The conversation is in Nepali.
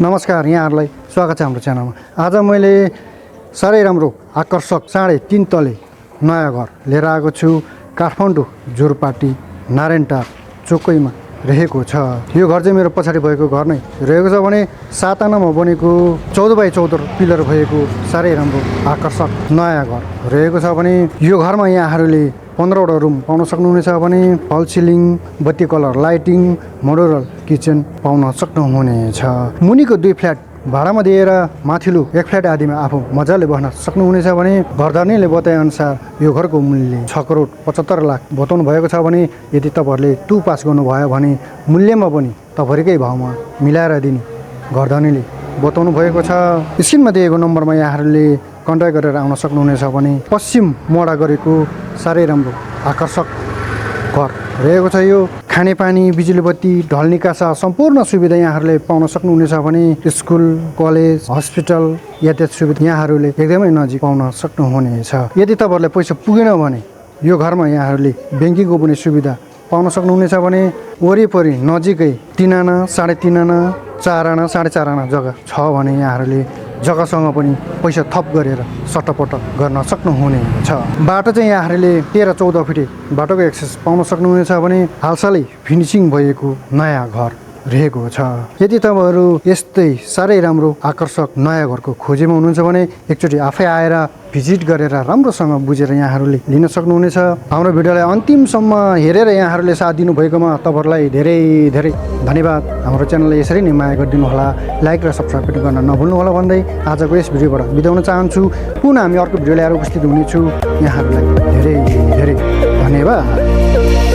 नमस्कार, यहाँहरूलाई स्वागत छ हाम्रो च्यानलमा। आज मैले साह्रै राम्रो आकर्षक 3.5 तले नयाँ घर लिएर आएको छु। काठमाडौँ जोरपाटी नारायणटार चोकैमा रहेको छ। यो घर चाहिँ मेरो पछाडि भएको घर नै रहेको छ भने 7 आनामा बनेको 14 बाई 14 पिलर भएको साह्रै राम्रो आकर्षक नयाँ घर रहेको छ भने यो घरमा यहाँहरूले 15वटा रुम पाउन सक्नुहुनेछ भने फल सिलिङ, बत्ती कलर लाइटिङ, मोडुलर किचन पाउन सक्नुहुनेछ। मुनिको 2 फ्ल्याट भाडामा दिएर माथिल्लो 1 फ्ल्याट आदिमा आफू मजाले बस्न सक्नुहुनेछ भने घरधनीले बताएअनुसार यो घरको मूल्य 6 करोड 75 लाख बताउनु भएको छ भने यदि तपाईँहरूले 2 पास गर्नुभयो भने मूल्यमा पनि तपाईँकै भाउमा मिलाएर दिने घरधनीले बताउनु भएको छ। स्क्रिनमा दिएको नम्बरमा यहाँहरूले कन्ट्याक्ट गरेर आउन सक्नुहुनेछ भने पश्चिम मोडा गरेको साह्रै राम्रो आकर्षक घर रहेको छ। यो खानेपानी, बिजुली बत्ती, ढल निकासा सम्पूर्ण सुविधा यहाँहरूले पाउन सक्नुहुनेछ भने स्कुल, कलेज, हस्पिटल यातायात सुविधा यहाँहरूले एकदमै नजिक पाउन सक्नुहुनेछ। यदि तपाईँहरूलाई पैसा पुगेन भने यो घरमा यहाँहरूले ब्याङ्किङको पनि सुविधा पाउन सक्नुहुनेछ भने वरिपरि नजिकै 3 आना, 3.5 आना, 4 आना, 4.5 आना जग्गा छ भने यहाँहरूले जग्गासँग पनि पैसा थप गरेर सट्टपट्ट गर्न सक्नुहुनेछ। बाटो चाहिँ यहाँहरूले 13-14 फिटे बाटोको एक्सेस पाउन सक्नुहुनेछ भने हालसालै फिनिसिङ भएको नयाँ घर रहेको छ। यदि तपाईँहरू यस्तै साह्रै राम्रो आकर्षक नयाँ घरको खोजीमा हुनुहुन्छ भने एकचोटि आफै आएर भिजिट गरेर राम्रोसँग बुझेर यहाँहरूले लिन सक्नुहुनेछ। हाम्रो भिडियोलाई अन्तिमसम्म हेरेर यहाँहरूले साथ दिनुभएकोमा तपाईँहरूलाई धेरै धेरै धन्यवाद। हाम्रो च्यानललाई यसरी नै माया गरिदिनु होला, लाइक र सब्सक्राइब पनि गर्न नभुल्नु होला भन्दै आजको यस भिडियोबाट बिदा हुन चाहन्छु। पुनः हामी अर्को भिडियो ल्याएर उपस्थित हुनेछु। यहाँहरूलाई धेरै धेरै धन्यवाद।